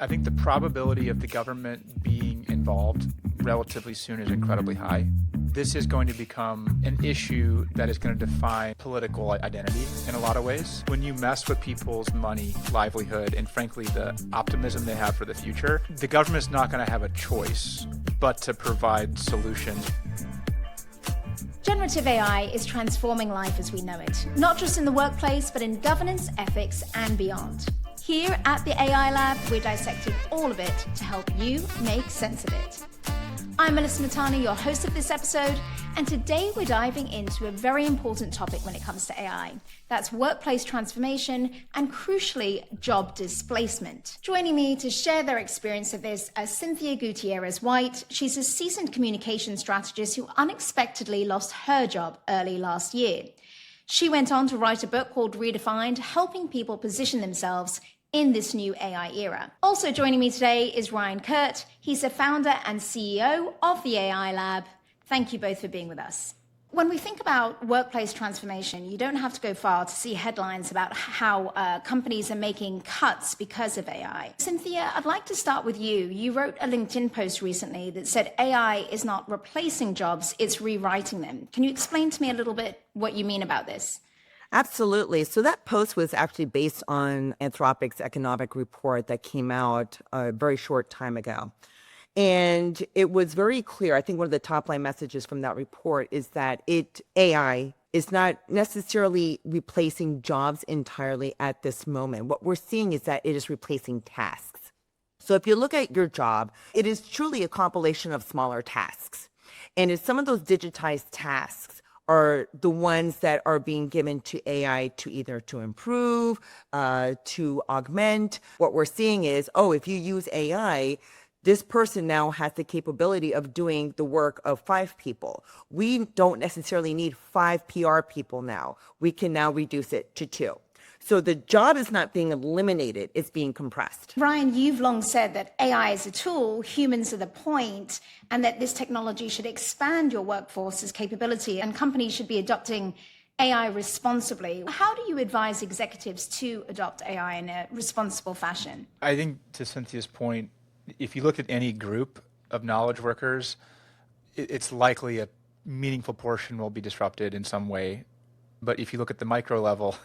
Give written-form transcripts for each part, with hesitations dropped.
I think the probability of the government being involved relatively soon is incredibly high. This is going to become an issue that is going to define political identity in a lot of ways. When you mess with people's money, livelihood, and frankly, the optimism they have for the future, the government is not going to have a choice but to provide solutions. Generative AI is transforming life as we know it, not just in the workplace, but in governance, ethics, and beyond. Here at the AI Lab, we're dissecting all of it to help you make sense of it. I'm Melissa Matani, your host of this episode, and today we're diving into a very important topic when it comes to AI. That's workplace transformation and, crucially, job displacement. Joining me to share their experience of this are Cynthia Gutierrez-White. She's a seasoned communication strategist who unexpectedly lost her job early last year. She went on to write a book called Redefined, helping people position themselves in this new AI era. Also joining me today is Ryan Kurt. He's the founder and CEO of the AI Lab. Thank you both for being with us. When we think about workplace transformation, you don't have to go far to see headlines about how companies are making cuts because of AI. Cynthia, I'd like to start with you. You wrote a LinkedIn post recently that said AI is not replacing jobs, it's rewriting them. Can you explain to me a little bit what you mean about this? Absolutely. So that post was actually based on Anthropic's economic report that came out a very short time ago. And it was very clear. I think one of the top line messages from that report is that AI is not necessarily replacing jobs entirely at this moment. What we're seeing is that it is replacing tasks. So if you look at your job, it is truly a compilation of smaller tasks. And it's some of those digitized tasks are the ones that are being given to AI to either to improve, to augment. What we're seeing is, if you use AI, this person now has the capability of doing the work of 5 people. We don't necessarily need 5 PR people now. We can now reduce it to 2. So the job is not being eliminated, it's being compressed. Ryan, you've long said that AI is a tool, humans are the point, and that this technology should expand your workforce's capability and companies should be adopting AI responsibly. How do you advise executives to adopt AI in a responsible fashion? I think to Cynthia's point, if you look at any group of knowledge workers, it's likely a meaningful portion will be disrupted in some way. But if you look at the micro level,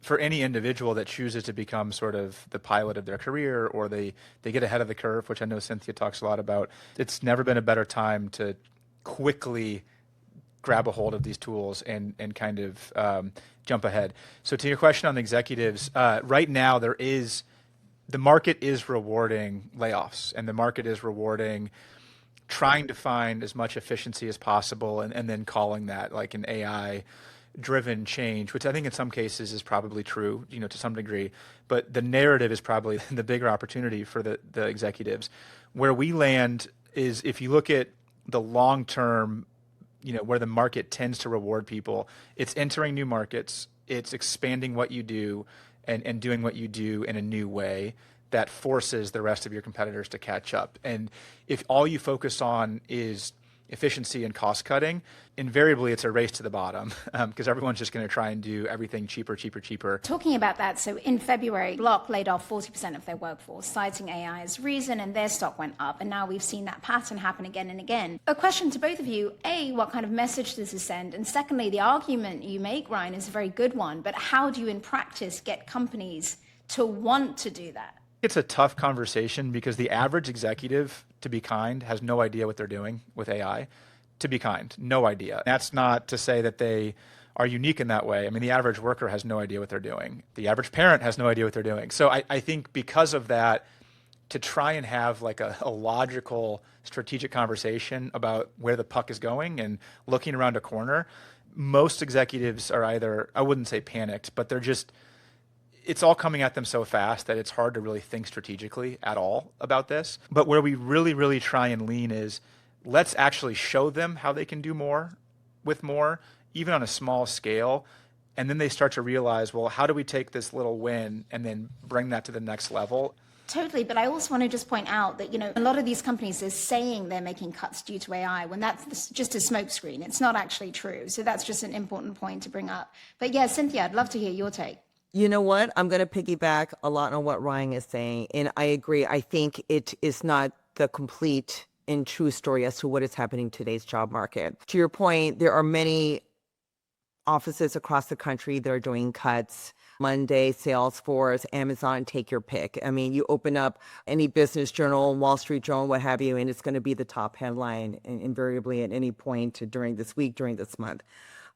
for any individual that chooses to become sort of the pilot of their career or they get ahead of the curve, which I know Cynthia talks a lot about, it's never been a better time to quickly grab a hold of these tools and kind of jump ahead. So to your question on the executives, right now the market is rewarding layoffs and the market is rewarding trying to find as much efficiency as possible and then calling that like an AI driven change, which I think in some cases is probably true, to some degree, but the narrative is probably the bigger opportunity for the executives. Where we land is if you look at the long term, where the market tends to reward people, it's entering new markets, it's expanding what you do and doing what you do in a new way that forces the rest of your competitors to catch up. And if all you focus on is efficiency and cost cutting, invariably it's a race to the bottom because everyone's just going to try and do everything cheaper. Talking about that, so in February, Block laid off 40% of their workforce, citing AI as reason, and their stock went up. And now we've seen that pattern happen again and again. A question to both of you, A, what kind of message does this send? And secondly, the argument you make, Ryan, is a very good one, but how do you in practice get companies to want to do that? It's a tough conversation because the average executive, to be kind, has no idea what they're doing with AI. To be kind, no idea. That's not to say that they are unique in that way. I mean, the average worker has no idea what they're doing. The average parent has no idea what they're doing. So I think because of that, to try and have like a logical, strategic conversation about where the puck is going and looking around a corner, most executives are either, I wouldn't say panicked, but it's all coming at them so fast that it's hard to really think strategically at all about this. But where we really, really try and lean is let's actually show them how they can do more with more, even on a small scale. And then they start to realize, well, how do we take this little win and then bring that to the next level? Totally, but I also want to just point out that, a lot of these companies are saying they're making cuts due to AI when that's just a smokescreen. It's not actually true. So that's just an important point to bring up. But yeah, Cynthia, I'd love to hear your take. You know what? I'm going to piggyback a lot on what Ryan is saying. And I agree. I think it is not the complete and true story as to what is happening in today's job market. To your point, there are many offices across the country that are doing cuts. Monday, Salesforce, Amazon, take your pick. I mean, you open up any business journal, Wall Street Journal, what have you, and it's going to be the top headline invariably at any point during this week, during this month.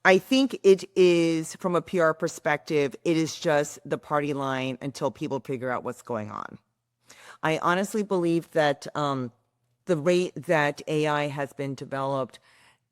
I think it is, from a PR perspective, it is just the party line until people figure out what's going on. I honestly believe that the rate that AI has been developed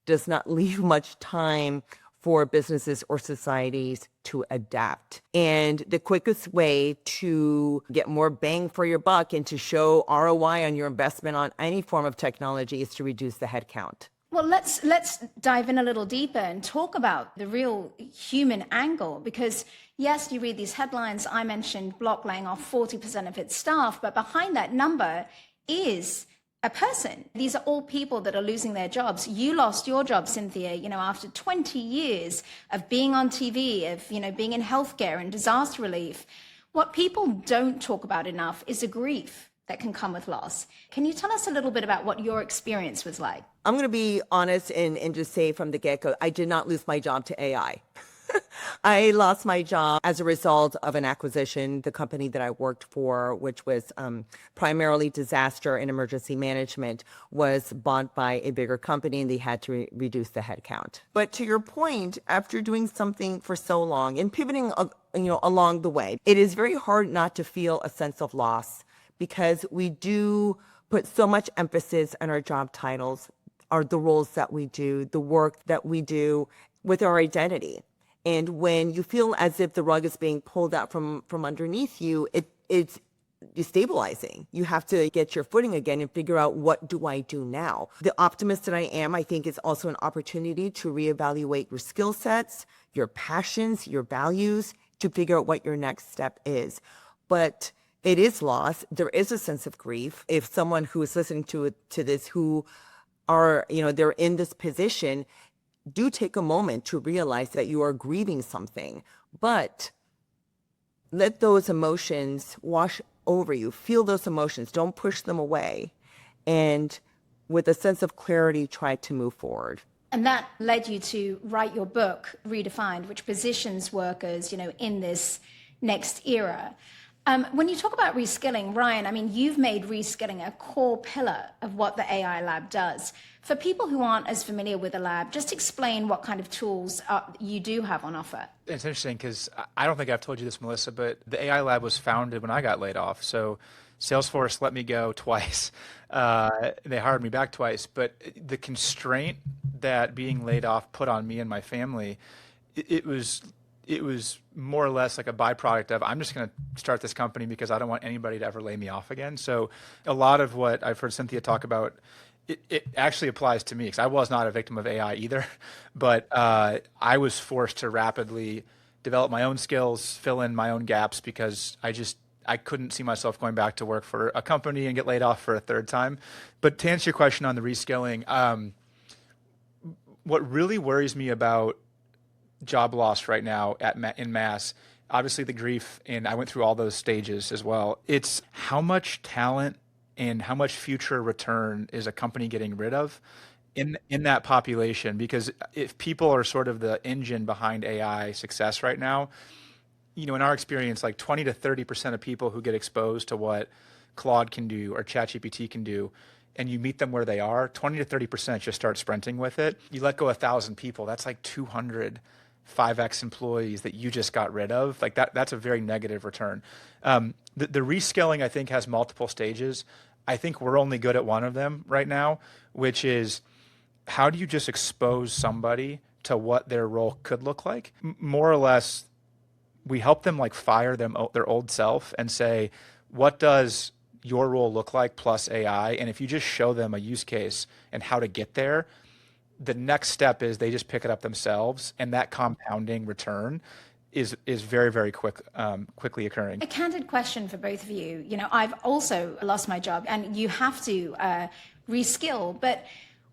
does not leave much time for businesses or societies to adapt. And the quickest way to get more bang for your buck and to show ROI on your investment on any form of technology is to reduce the headcount. Well, let's dive in a little deeper and talk about the real human angle, because yes, you read these headlines. I mentioned Block laying off 40% of its staff, but behind that number is a person. These are all people that are losing their jobs. You lost your job, Cynthia, after 20 years of being on TV, of, being in healthcare and disaster relief. What people don't talk about enough is the grief that can come with loss. Can you tell us a little bit about what your experience was like? I'm going to be honest and just say from the get-go, I did not lose my job to AI. I lost my job as a result of an acquisition. The company that I worked for, which was primarily disaster and emergency management, was bought by a bigger company, and they had to reduce the headcount. But to your point, after doing something for so long and pivoting, along the way, it is very hard not to feel a sense of loss, because we do put so much emphasis on our job titles, the roles that we do, the work that we do with our identity. And when you feel as if the rug is being pulled out from underneath you, it's destabilizing. You have to get your footing again and figure out, what do I do now? The optimist that I am, I think, is also an opportunity to reevaluate your skill sets, your passions, your values, to figure out what your next step is. But it is loss. There is a sense of grief. If someone who is listening to this, who are, they're in this position, do take a moment to realize that you are grieving something, but let those emotions wash over you. Feel those emotions. Don't push them away. And with a sense of clarity, try to move forward. And that led you to write your book, Redefined, which positions workers, in this next era. When you talk about reskilling, Ryan, you've made reskilling a core pillar of what the AI Lab does. For people who aren't as familiar with the lab, just explain what kind of tools you do have on offer. It's interesting because I don't think I've told you this, Melissa, but the AI Lab was founded when I got laid off. So Salesforce let me go twice. They hired me back twice. But the constraint that being laid off put on me and my family, it was more or less like a byproduct of, I'm just going to start this company because I don't want anybody to ever lay me off again. So a lot of what I've heard Cynthia talk about, it actually applies to me, because I was not a victim of AI either, but I was forced to rapidly develop my own skills, fill in my own gaps, because I couldn't see myself going back to work for a company and get laid off for a third time. But to answer your question on the reskilling, what really worries me about job loss right now in mass, obviously the grief, and I went through all those stages as well. It's how much talent and how much future return is a company getting rid of in that population. Because if people are sort of the engine behind AI success right now, in our experience, like 20 to 30% of people who get exposed to what Claude can do or ChatGPT can do, and you meet them where they are, 20 to 30% just start sprinting with it. You let go 1,000 people, that's like 200 5X employees that you just got rid of. Like that's a very negative return. The reskilling, I think, has multiple stages. I think we're only good at one of them right now, which is, how do you just expose somebody to what their role could look like? More or less, we help them fire their old self and say, what does your role look like plus AI? And if you just show them a use case and how to get there, the next step is they just pick it up themselves, and that compounding return is very, very quickly occurring. A candid question for both of you. I've also lost my job, and you have to reskill. But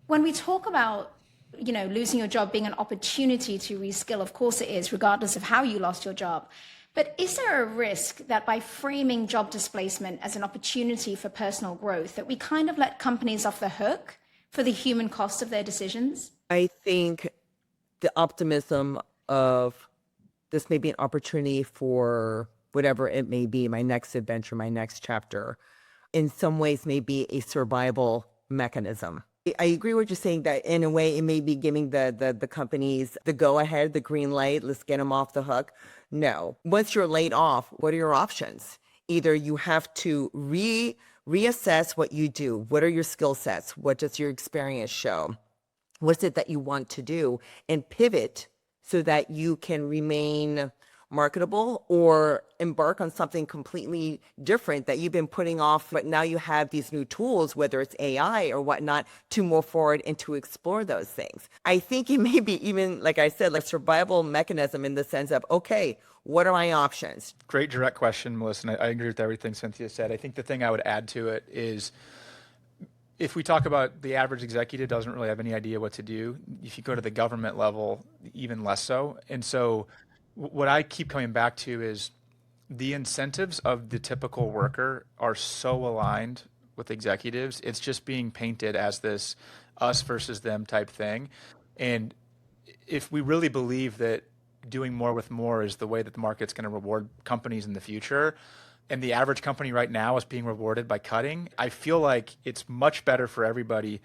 when we talk about, losing your job being an opportunity to reskill, of course it is, regardless of how you lost your job. But is there a risk that by framing job displacement as an opportunity for personal growth, that we kind of let companies off the hook for the human cost of their decisions? I think the optimism of this may be an opportunity for whatever it may be, my next adventure, my next chapter, in some ways may be a survival mechanism. I agree with you saying that in a way it may be giving the companies the go ahead, the green light, let's get them off the hook. No. Once you're laid off, what are your options? Either you have to reassess what you do. What are your skill sets? What does your experience show? What's it that you want to do? And pivot so that you can remain marketable or embark on something completely different that you've been putting off, but now you have these new tools, whether it's AI or whatnot, to move forward and to explore those things. I think it may be even, like I said, like survival mechanism in the sense of, okay, what are my options? Great direct question, Melissa, and I agree with everything Cynthia said. I think the thing I would add to it is, if we talk about the average executive doesn't really have any idea what to do, if you go to the government level, even less so. And so what I keep coming back to is the incentives of the typical worker are so aligned with executives. It's just being painted as this us versus them type thing. And if we really believe that doing more with more is the way that the market's going to reward companies in the future, and the average company right now is being rewarded by cutting, I feel like it's much better for everybody.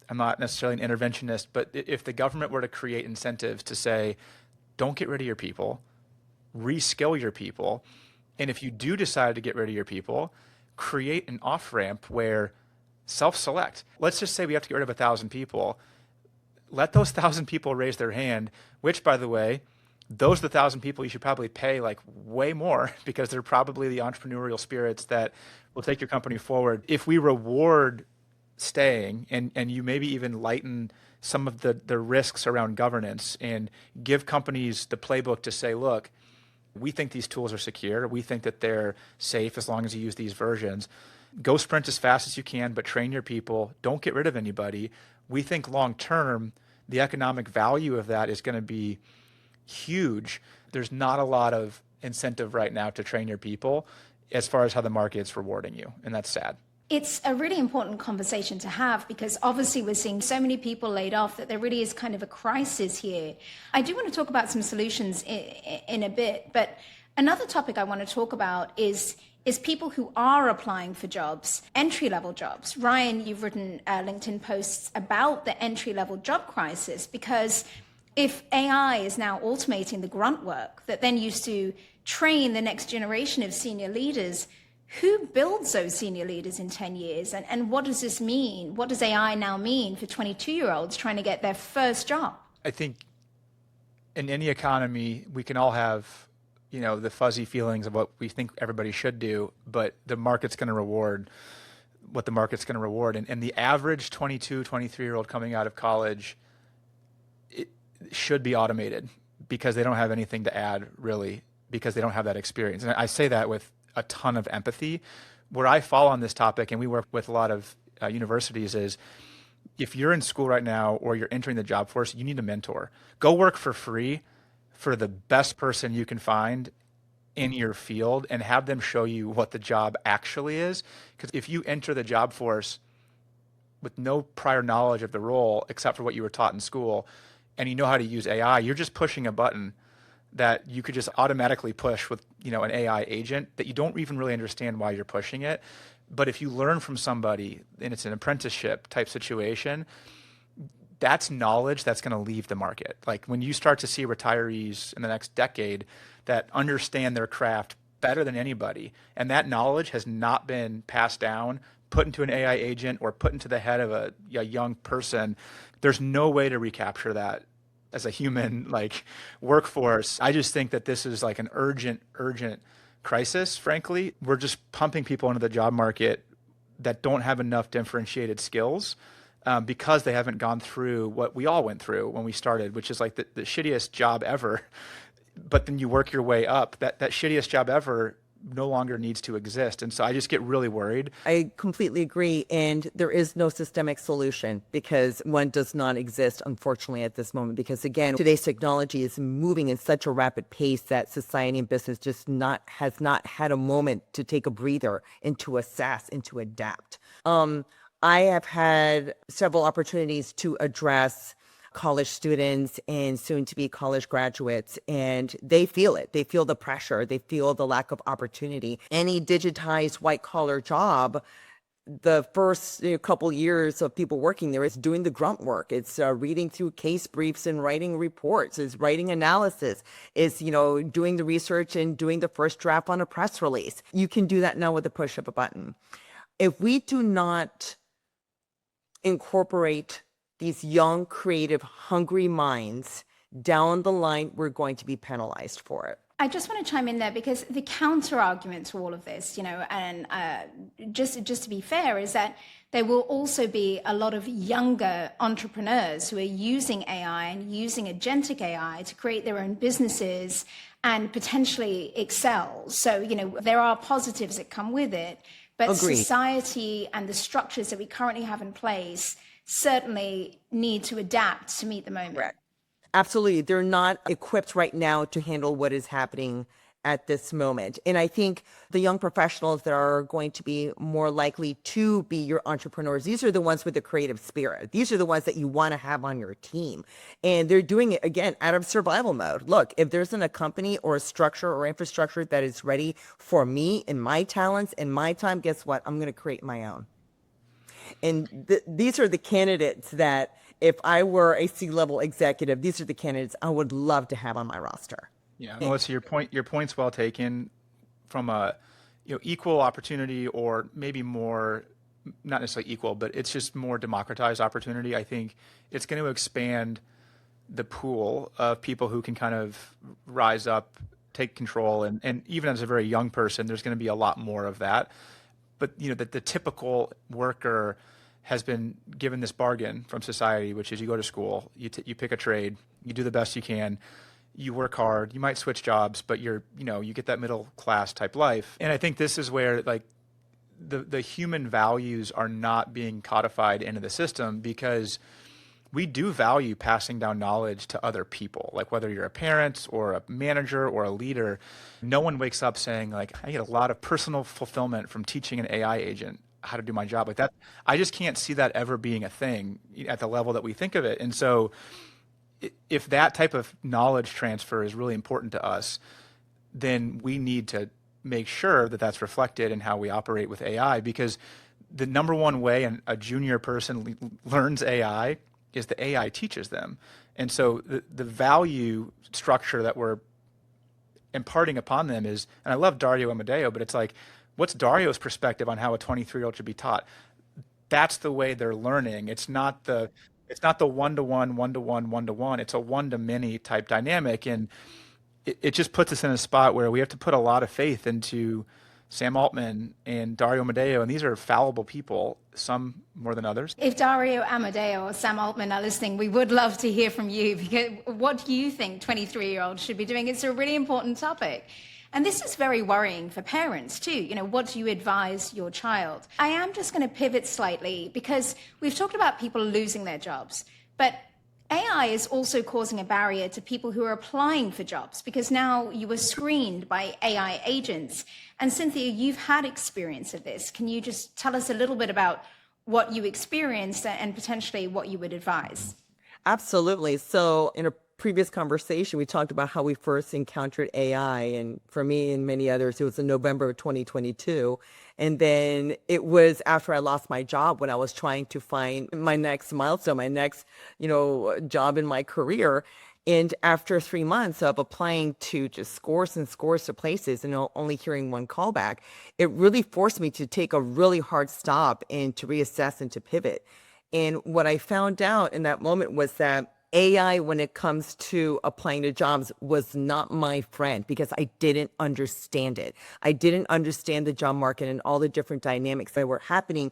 I'm not necessarily an interventionist, but if the government were to create incentives to say, don't get rid of your people, reskill your people, and if you do decide to get rid of your people, create an off-ramp where self-select. Let's just say we have to get rid of 1,000 people. Let those 1,000 people raise their hand, which, by the way, those are the 1,000 people you should probably pay like way more, because they're probably the entrepreneurial spirits that will take your company forward. If we reward staying and you maybe even lighten some of the risks around governance and give companies the playbook to say, look, we think these tools are secure. We think that they're safe as long as you use these versions. Go sprint as fast as you can, but train your people. Don't get rid of anybody. We think long term, the economic value of that is going to be huge. There's not a lot of incentive right now to train your people as far as how the market's rewarding you, and that's sad. It's a really important conversation to have, because obviously we're seeing so many people laid off that there really is kind of a crisis here. I do want to talk about some solutions in a bit, but another topic I want to talk about is people who are applying for jobs, entry-level jobs. Ryan, you've written LinkedIn posts about the entry-level job crisis, because if AI is now automating the grunt work that then used to train the next generation of senior leaders, who builds those senior leaders in 10 years? And what does this mean? What does AI now mean for 22-year-olds trying to get their first job? I think in any economy, we can all have, the fuzzy feelings of what we think everybody should do, but the market's going to reward what the market's going to reward. And the average 22, 23-year-old coming out of college, it should be automated, because they don't have anything to add, really, because they don't have that experience. And I say that with a ton of empathy. Where I fall on this topic, and we work with a lot of universities, is if you're in school right now or you're entering the job force, you need a mentor. Go work for free for the best person you can find in your field and have them show you what the job actually is. Because if you enter the job force with no prior knowledge of the role except for what you were taught in school, and you know how to use AI, you're just pushing a button that you could just automatically push with an AI agent that you don't even really understand why you're pushing it. But if you learn from somebody and it's an apprenticeship type situation, that's knowledge that's going to leave the market. Like when you start to see retirees in the next decade that understand their craft better than anybody, and that knowledge has not been passed down, put into an AI agent, or put into the head of a young person, there's no way to recapture that as a human workforce. I just think that this is like an urgent crisis, frankly. We're just pumping people into the job market that don't have enough differentiated skills because they haven't gone through what we all went through when we started, which is like the shittiest job ever. But then you work your way up. That shittiest job ever no longer needs to exist. And so I just get really worried. I completely agree. And there is no systemic solution because one does not exist, unfortunately, at this moment. Because again, today's technology is moving in such a rapid pace that society and business has not had a moment to take a breather and to assess and to adapt. I have had several opportunities to address college students and soon to be college graduates, and they feel it. They feel the pressure. They feel the lack of opportunity. Any digitized white collar job, the first couple years of people working there is doing the grunt work. It's reading through case briefs and writing reports. It's writing analysis. It's, doing the research and doing the first draft on a press release. You can do that now with the push of a button. If we do not incorporate these young, creative, hungry minds, down the line, we're going to be penalized for it. I just want to chime in there because the counter argument to all of this, and just to be fair, is that there will also be a lot of younger entrepreneurs who are using AI and using agentic AI to create their own businesses and potentially excel. So, there are positives that come with it, but Agreed. Society and the structures that we currently have in place certainly need to adapt to meet the moment. Correct. Absolutely. They're not equipped right now to handle what is happening at this moment. And I think the young professionals that are going to be more likely to be your entrepreneurs, these are the ones with the creative spirit. These are the ones that you want to have on your team. And they're doing it, again, out of survival mode. Look, if there isn't a company or a structure or infrastructure that is ready for me and my talents and my time, guess what? I'm going to create my own. And these are the candidates that, if I were a C-level executive, these are the candidates I would love to have on my roster. Yeah, Melissa, your point's well taken. From a equal opportunity, or maybe more, not necessarily equal, but it's just more democratized opportunity. I think it's going to expand the pool of people who can kind of rise up, take control, and even as a very young person, there's going to be a lot more of that. But the typical worker has been given this bargain from society, which is you go to school, you pick a trade, you do the best you can, you work hard, you might switch jobs, but you get that middle class type life. And I think this is where the human values are not being codified into the system, because we do value passing down knowledge to other people. Like whether you're a parent or a manager or a leader, no one wakes up saying I get a lot of personal fulfillment from teaching an AI agent how to do my job. Like that, I just can't see that ever being a thing at the level that we think of it. And so if that type of knowledge transfer is really important to us, then we need to make sure that that's reflected in how we operate with AI, because the number one way a junior person learns AI is the AI teaches them. And so the value structure that we're imparting upon them is, and I love Dario Amodeo, but it's what's Dario's perspective on how a 23-year-old should be taught? That's the way they're learning. It's not the one-to-one, one-to-one, one-to-one. It's a one-to-many type dynamic. And it just puts us in a spot where we have to put a lot of faith into Sam Altman and Dario Amodeo, and these are fallible people, some more than others. If Dario Amodeo or Sam Altman are listening, we would love to hear from you, because what do you think 23-year-olds should be doing? It's a really important topic. And this is very worrying for parents too. What do you advise your child? I am just going to pivot slightly, because we've talked about people losing their jobs, but AI is also causing a barrier to people who are applying for jobs, because now you are screened by AI agents. And Cynthia, you've had experience of this. Can you just tell us a little bit about what you experienced and potentially what you would advise? Absolutely. So in a previous conversation, we talked about how we first encountered AI. And for me and many others, it was in November of 2022. And then it was after I lost my job, when I was trying to find my next milestone, my next, job in my career. And after 3 months of applying to just scores and scores of places and only hearing one callback, it really forced me to take a really hard stop and to reassess and to pivot. And what I found out in that moment was that AI, when it comes to applying to jobs, was not my friend, because I didn't understand it. I didn't understand the job market and all the different dynamics that were happening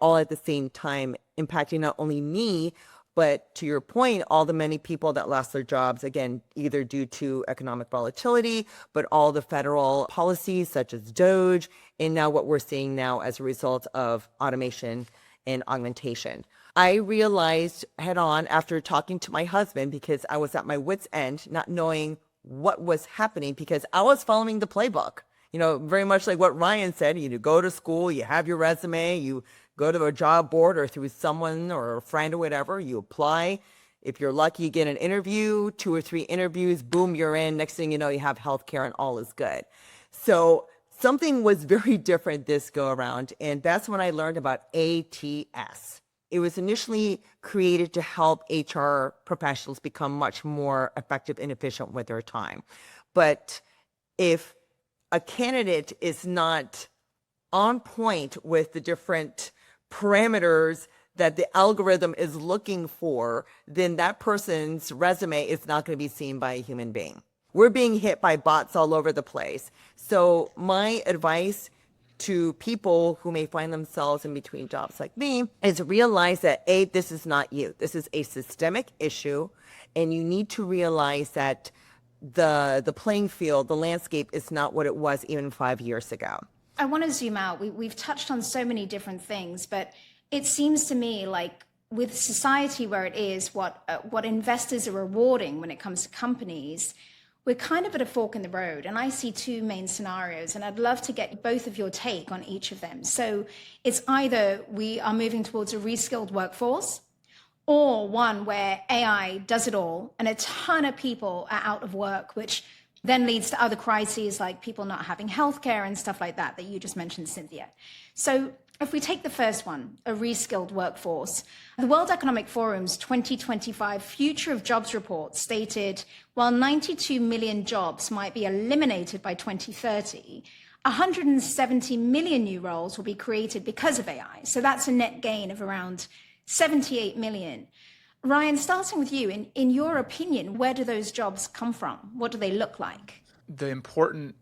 all at the same time, impacting not only me, But to your point, all the many people that lost their jobs, again, either due to economic volatility, but all the federal policies such as DOGE, and now what we're seeing now as a result of automation and augmentation. I realized head on after talking to my husband, because I was at my wit's end, not knowing what was happening, because I was following the playbook. Very much like what Ryan said, you go to school, you have your resume, you go to a job board or through someone or a friend or whatever, you apply. If you're lucky, you get an interview, 2 or 3 interviews, boom, you're in. Next thing you know, you have healthcare and all is good. So something was very different this go around. And that's when I learned about ATS. It was initially created to help HR professionals become much more effective and efficient with their time. But if a candidate is not on point with the different parameters that the algorithm is looking for, then that person's resume is not going to be seen by a human being. We're being hit by bots all over the place. So my advice to people who may find themselves in between jobs like me is realize that this is not you. This is a systemic issue, and you need to realize that the playing field, the landscape is not what it was even 5 years ago. I want to zoom out. We've touched on so many different things, but it seems to me like with society where it is, what investors are rewarding when it comes to companies, we're kind of at a fork in the road. And I see 2 main scenarios, and I'd love to get both of your take on each of them. So it's either we are moving towards a reskilled workforce, or one where AI does it all and a ton of people are out of work, which then leads to other crises like people not having healthcare and stuff like that you just mentioned, Cynthia. So if we take the first one, a reskilled workforce, the World Economic Forum's 2025 Future of Jobs report stated while 92 million jobs might be eliminated by 2030, 170 million new roles will be created because of AI. So that's a net gain of around 78 million. Ryan, starting with you, in your opinion, where do those jobs come from? What do they look like? The important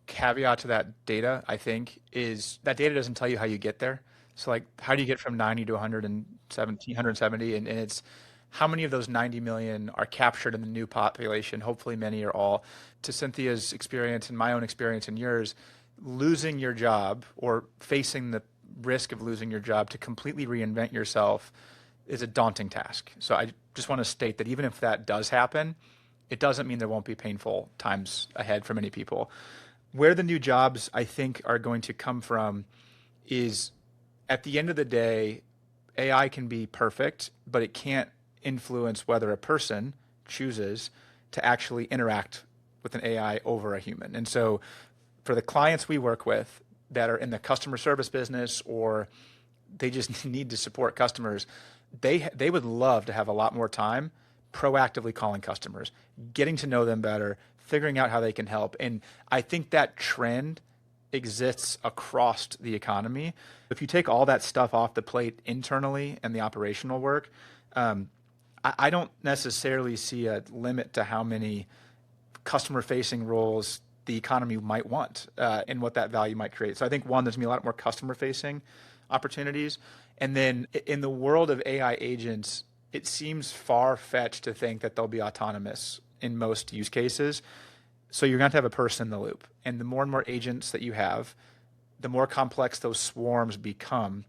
caveat to that data, I think, is that data doesn't tell you how you get there. So like, how do you get from 90 to 170? And it's how many of those 90 million are captured in the new population? Hopefully many or all. To Cynthia's experience and my own experience and yours, losing your job or facing the risk of losing your job to completely reinvent yourself is a daunting task. So I just want to state that even if that does happen, it doesn't mean there won't be painful times ahead for many people. Where the new jobs, I think, are going to come from is, at the end of the day, AI can be perfect, but it can't influence whether a person chooses to actually interact with an AI over a human. And so for the clients we work with that are in the customer service business, or they just need to support customers, they would love to have a lot more time proactively calling customers, getting to know them better, figuring out how they can help. And I think that trend exists across the economy. If you take all that stuff off the plate internally and the operational work, I don't necessarily see a limit to how many customer-facing roles the economy might want and what that value might create. So I think, one, there's going to be a lot more customer-facing opportunities. And then in the world of AI agents, it seems far-fetched to think that they'll be autonomous in most use cases. So you're going to have a person in the loop. And the more and more agents that you have, the more complex those swarms become.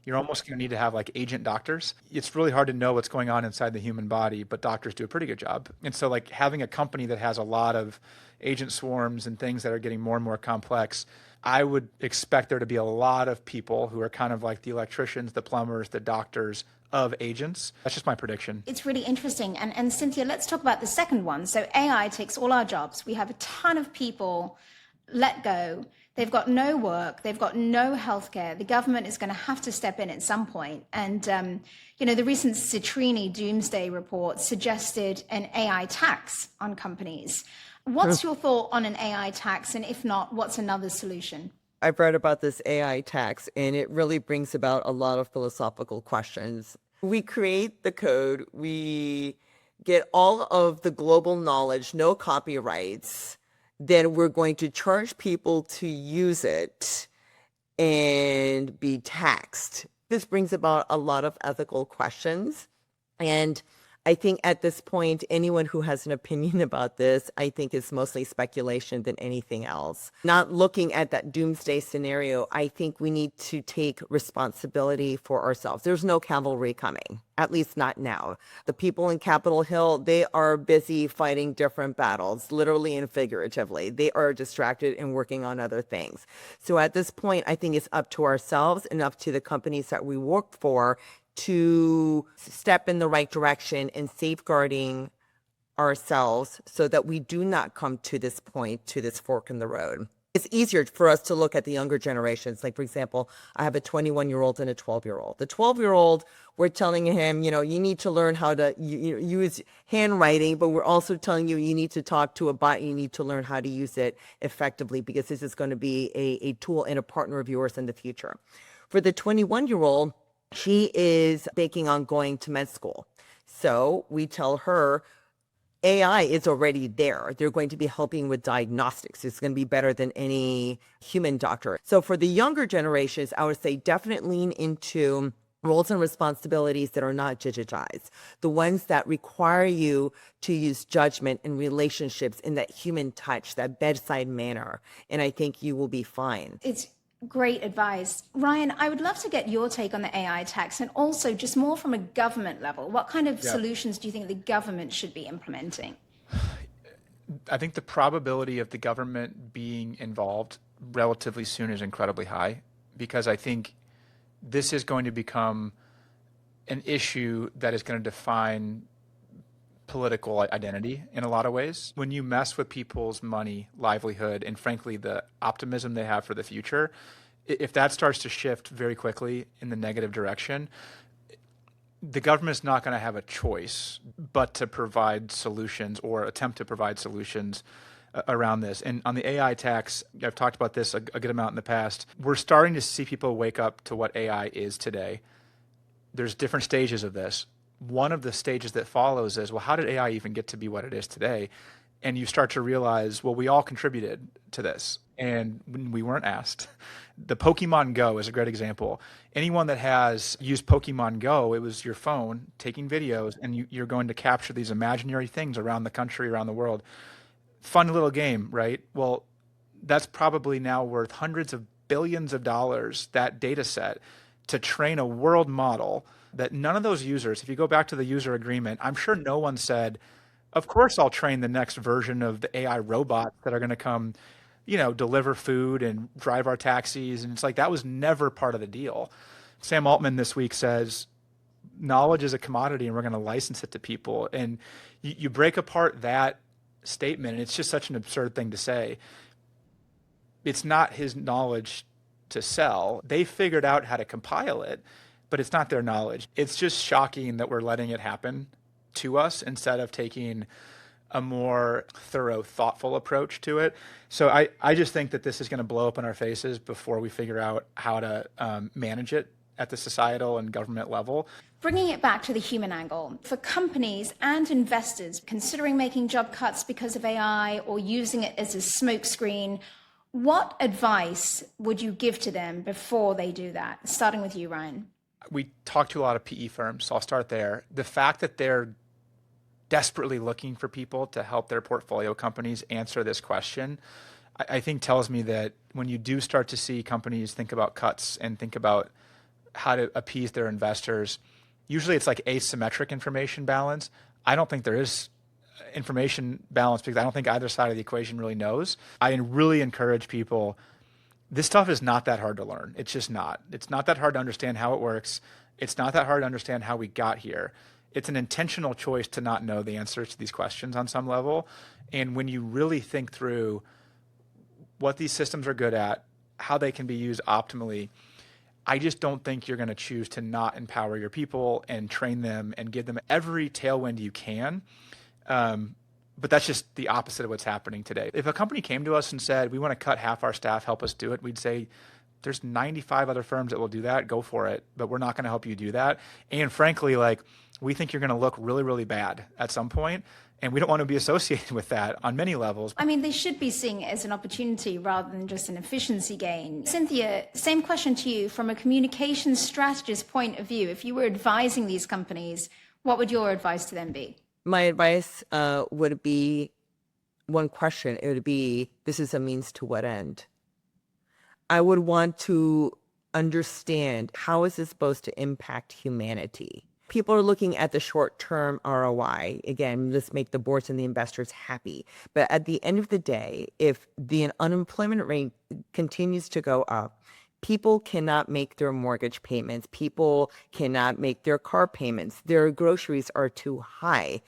You're almost going to need to have like agent doctors. It's really hard to know what's going on inside the human body, but doctors do a pretty good job. And so like having a company that has a lot of agent swarms and things that are getting more and more complex, I would expect there to be a lot of people who are kind of like the electricians, the plumbers, the doctors of agents. That's just my prediction. It's really interesting. And Cynthia, let's talk about the second one. So AI takes all our jobs. We have a ton of people let go. They've got no work. They've got no healthcare. The government is going to have to step in at some point. And, the recent Citrini Doomsday report suggested an AI tax on companies. What's your thought on an AI tax? And if not, what's another solution? I've read about this AI tax, and it really brings about a lot of philosophical questions. We create the code, we get all of the global knowledge, no copyrights, then we're going to charge people to use it and be taxed. This brings about a lot of ethical questions. And I think at this point, anyone who has an opinion about this, I think is mostly speculation than anything else. Not looking at that doomsday scenario, I think we need to take responsibility for ourselves. There's no cavalry coming, at least not now. The people in Capitol Hill, they are busy fighting different battles, literally and figuratively. They are distracted and working on other things. So at this point, I think it's up to ourselves and up to the companies that we work for to step in the right direction in safeguarding ourselves so that we do not come to this point, to this fork in the road. It's easier for us to look at the younger generations. Like, for example, I have a 21-year-old and a 12-year-old. The 12-year-old, we're telling him, you need to learn how to use handwriting, but we're also telling you need to talk to a bot. You need to learn how to use it effectively because this is going to be a tool and a partner of yours in the future. For the 21-year-old, she is banking on going to med school. So we tell her AI is already there. They're going to be helping with diagnostics. It's going to be better than any human doctor. So for the younger generations, I would say definitely lean into roles and responsibilities that are not digitized, the ones that require you to use judgment and relationships in that human touch, that bedside manner. And I think you will be fine. It's great advice. Ryan, I would love to get your take on the AI tax and also just more from a government level. What kind of solutions do you think the government should be implementing? I think the probability of the government being involved relatively soon is incredibly high because I think this is going to become an issue that is going to define political identity in a lot of ways. When you mess with people's money, livelihood, and frankly, the optimism they have for the future, if that starts to shift very quickly in the negative direction, the government's not going to have a choice but to provide solutions or attempt to provide solutions around this. And on the AI tax, I've talked about this a good amount in the past. We're starting to see people wake up to what AI is today. There's different stages of this. One of the stages that follows is, well, how did AI even get to be what it is today? And you start to realize, well, we all contributed to this and we weren't asked. The Pokemon Go is a great example. Anyone that has used Pokemon Go, it was your phone taking videos and you're going to capture these imaginary things around the country, around the world. Fun little game, right? Well, that's probably now worth hundreds of billions of dollars, that data set, to train a world model that none of those users, if you go back to the user agreement, I'm sure no one said, of course I'll train the next version of the AI robots that are going to come, deliver food and drive our taxis. And it's like, that was never part of the deal. Sam Altman this week says, knowledge is a commodity and we're going to license it to people. And you break apart that statement and it's just such an absurd thing to say. It's not his knowledge to sell. They figured out how to compile it, but it's not their knowledge. It's just shocking that we're letting it happen to us instead of taking a more thorough, thoughtful approach to it. So I just think that this is going to blow up in our faces before we figure out how to manage it at the societal and government level. Bringing it back to the human angle, for companies and investors considering making job cuts because of AI or using it as a smokescreen, what advice would you give to them before they do that? Starting with you, Ryan. We talk to a lot of PE firms, so I'll start there. The fact that they're desperately looking for people to help their portfolio companies answer this question, I think tells me that when you do start to see companies think about cuts and think about how to appease their investors, usually it's like asymmetric information balance. I don't think there is information balance because I don't think either side of the equation really knows. I really encourage people, this stuff is not that hard to learn. It's just not. It's not that hard to understand how it works. It's not that hard to understand how we got here. It's an intentional choice to not know the answers to these questions on some level. And when you really think through what these systems are good at, how they can be used optimally, I just don't think you're going to choose to not empower your people and train them and give them every tailwind you can. But that's just the opposite of what's happening today. If a company came to us and said, we want to cut half our staff, help us do it, we'd say, there's 95 other firms that will do that, go for it, but we're not going to help you do that. And frankly, we think you're going to look really, really bad at some point, and we don't want to be associated with that on many levels. I mean, they should be seeing it as an opportunity rather than just an efficiency gain. Cynthia, same question to you from a communications strategist point of view. If you were advising these companies, What would your advice to them be? My advice would be one question. It would be, this is a means to what end? I would want to understand, how is this supposed to impact humanity? People are looking at the short-term ROI. Again, let's make the boards and the investors happy. But at the end of the day, if the unemployment rate continues to go up, people cannot make their mortgage payments. People cannot make their car payments. Their groceries are too high.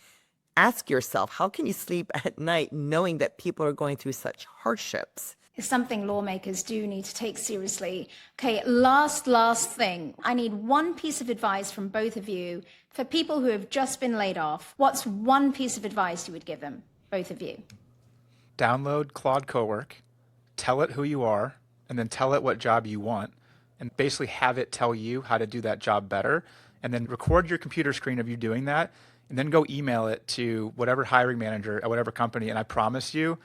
Ask yourself, how can you sleep at night knowing that people are going through such hardships? It's something lawmakers do need to take seriously. Okay, last thing. I need one piece of advice from both of you for people who have just been laid off. What's one piece of advice you would give them, both of you? Download Claude Cowork, tell it who you are, and then tell it what job you want, and basically have it tell you how to do that job better, and then record your computer screen of you doing that, and then go email it to whatever hiring manager at whatever company, and I promise you,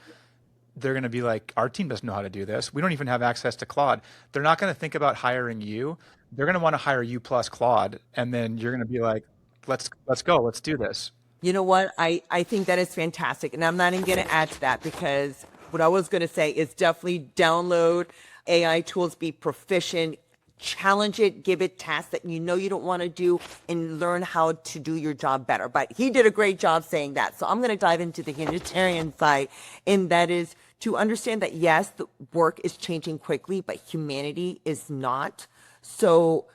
they're going to be like, our team doesn't know how to do this. We don't even have access to Claude. They're not going to think about hiring you. They're going to want to hire you plus Claude. And then you're going to be like, let's go. Let's do this. You know what? I think that is fantastic. And I'm not even going to add to that, because what I was going to say is definitely download AI tools, be proficient, challenge it, give it tasks that you know you don't want to do, and learn how to do your job better. But he did a great job saying that. So I'm going to dive into the humanitarian side, and that is to understand that, yes, the work is changing quickly, but humanity is not. So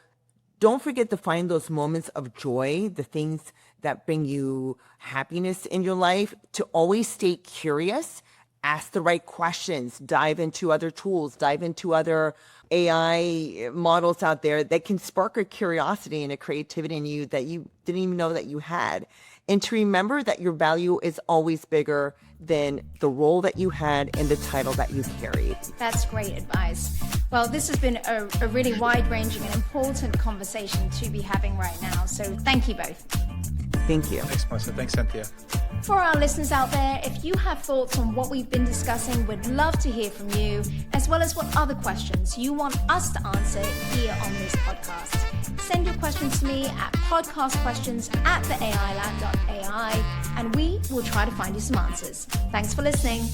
don't forget to find those moments of joy, the things that bring you happiness in your life, to always stay curious, ask the right questions, dive into other tools, dive into other AI models out there that can spark a curiosity and a creativity in you that you didn't even know that you had. And to remember that your value is always bigger than the role that you had and the title that you carried. That's great advice. Well, this has been a really wide-ranging and important conversation to be having right now. So thank you both. Thank you. Thanks, Melissa. Thanks, Cynthia. For our listeners out there, if you have thoughts on what we've been discussing, we'd love to hear from you, as well as what other questions you want us to answer here on this podcast. Send your questions to me at podcastquestions@theailab.ai, and we will try to find you some answers. Thanks for listening.